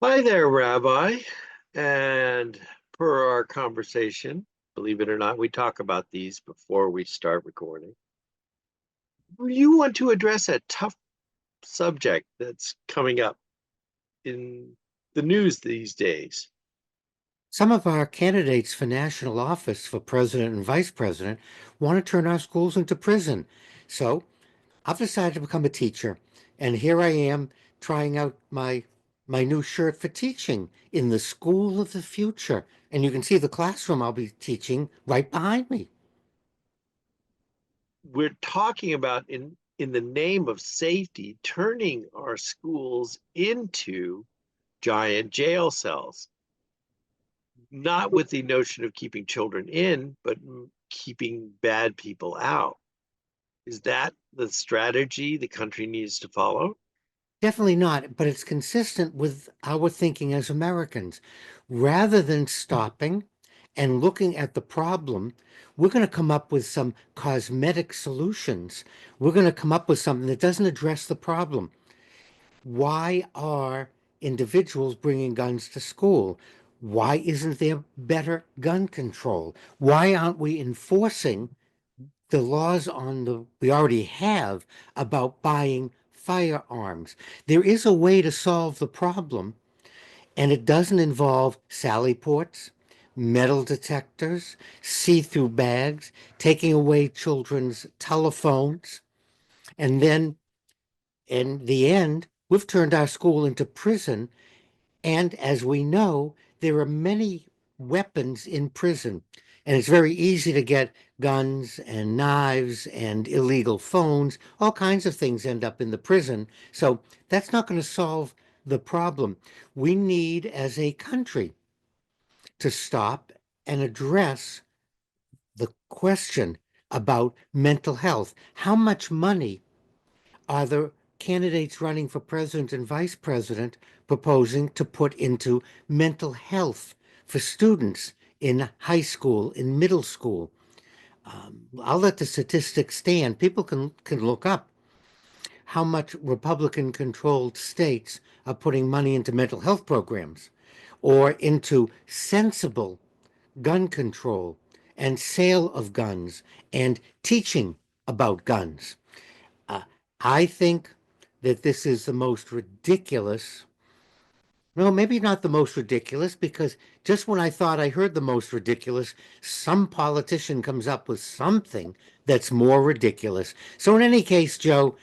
Hi there, Rabbi. And per our conversation, believe it or not, we talk about these before we start recording. You want to address a tough subject that's coming up in the news these days. Some of our candidates for national office for president and vice president want to turn our schools into prison. So I've decided to become a teacher, and here I am trying out my new shirt for teaching in the school of the future. And you can see the classroom I'll be teaching right behind me. We're talking about in the name of safety, turning our schools into giant jail cells, not with the notion of keeping children in, but keeping bad people out. Is that the strategy the country needs to follow? Definitely not, but it's consistent with our thinking as Americans. Rather than stopping and looking at the problem, we're going to come up with some cosmetic solutions. We're going to come up with something that doesn't address the problem. Why are individuals bringing guns to school? Why isn't there better gun control? Why aren't we enforcing the laws on the we already have about buying firearms? There is a way to solve the problem, and it doesn't involve sally ports, metal detectors, see-through bags, taking away children's telephones, and then in the end, we've turned our school into prison. And as we know, there are many weapons in prison, and it's very easy to get guns and knives and illegal phones. All kinds of things end up in the prison. So that's not going to solve the problem. We need, as a country, to stop and address the question about mental health. How much money are the candidates running for president and vice president proposing to put into mental health for students in high school, in middle school? I'll let the statistics stand. People can look up how much Republican controlled states are putting money into mental health programs or into sensible gun control and sale of guns and teaching about guns. Uh, I think that this is the most ridiculous. No, maybe not the most ridiculous, because just when I thought I heard the most ridiculous, some politician comes up with something that's more ridiculous. So, in any case, Joe,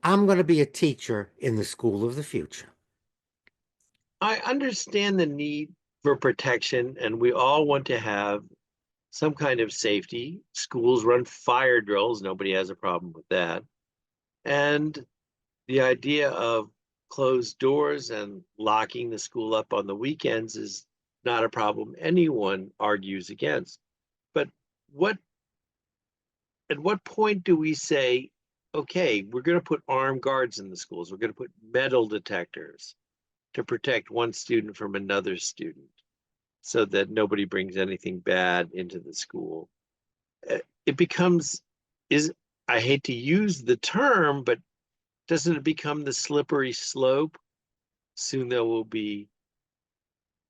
I'm going to be a teacher in the school of the future. I understand the need for protection, and we all want to have some kind of safety. Schools run fire drills, nobody has a problem with that. And the idea of closed doors and locking the school up on the weekends is not a problem anyone argues against. But what at what point do we say, okay, we're going to put armed guards in the schools, we're going to put metal detectors to protect one student from another student so that nobody brings anything bad into the school? It becomes, is I hate to use the term, but doesn't it become the slippery slope? Soon there will be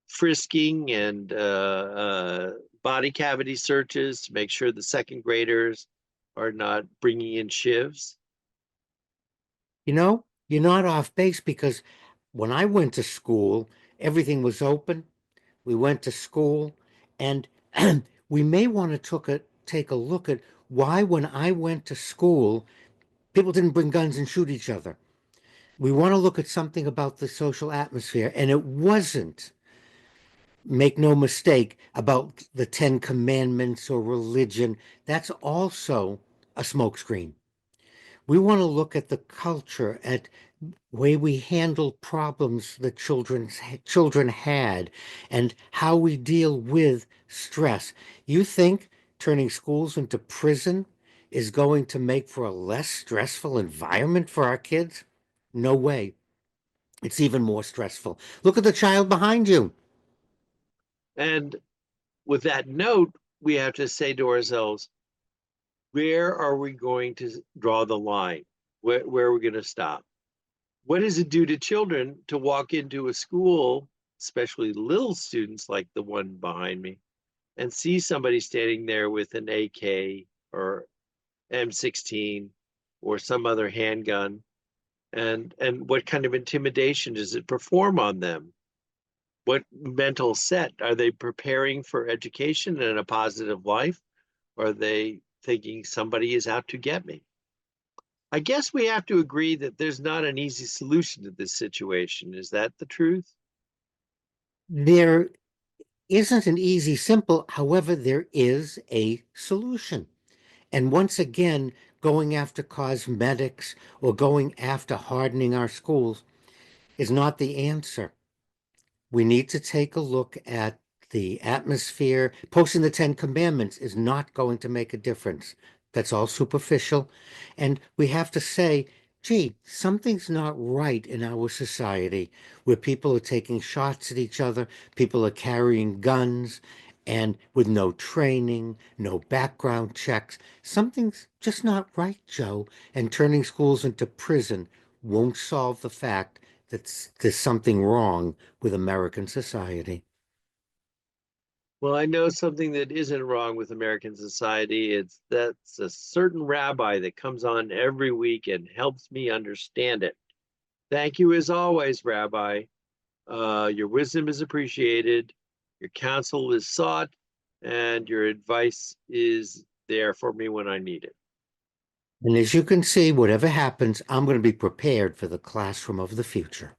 frisking and body cavity searches to make sure the second graders are not bringing in shivs. You know, you're not off base, because when I went to school, everything was open. We went to school, and we may want to take a look at why, when I went to school, people didn't bring guns and shoot each other. We want to look at something about the social atmosphere, and it wasn't, make no mistake, about the Ten Commandments or religion. That's also a smokescreen. We want to look at the culture, at way we handle problems that children had, and how we deal with stress. You think turning schools into prison is going to make for a less stressful environment for our kids? No way. It's even more stressful. Look at the child behind you. And with that note, we have to say to ourselves, where are we going to draw the line? Where are we going to stop? What does it do to children to walk into a school, especially little students like the one behind me, and see somebody standing there with an AK or M16 or some other handgun? And what kind of intimidation does it perform on them? What mental set are they preparing for education and a positive life? Or are they thinking somebody is out to get me? I guess we have to agree that there's not an easy solution to this situation. Is that the truth? There isn't an easy, simple, however, there is a solution. And once again, going after cosmetics or going after hardening our schools is not the answer. We need to take a look at the atmosphere. Posting the Ten Commandments is not going to make a difference. That's all superficial. And we have to say, gee, something's not right in our society where people are taking shots at each other, people are carrying guns, and with no training, no background checks. Something's just not right, Joe. And turning schools into prison won't solve the fact that there's something wrong with American society. Well, I know something that isn't wrong with American society. It's that's a certain rabbi that comes on every week and helps me understand it. Thank you as always, Rabbi. Your wisdom is appreciated, your counsel is sought, and your advice is there for me when I need it. And as you can see, whatever happens, I'm going to be prepared for the classroom of the future.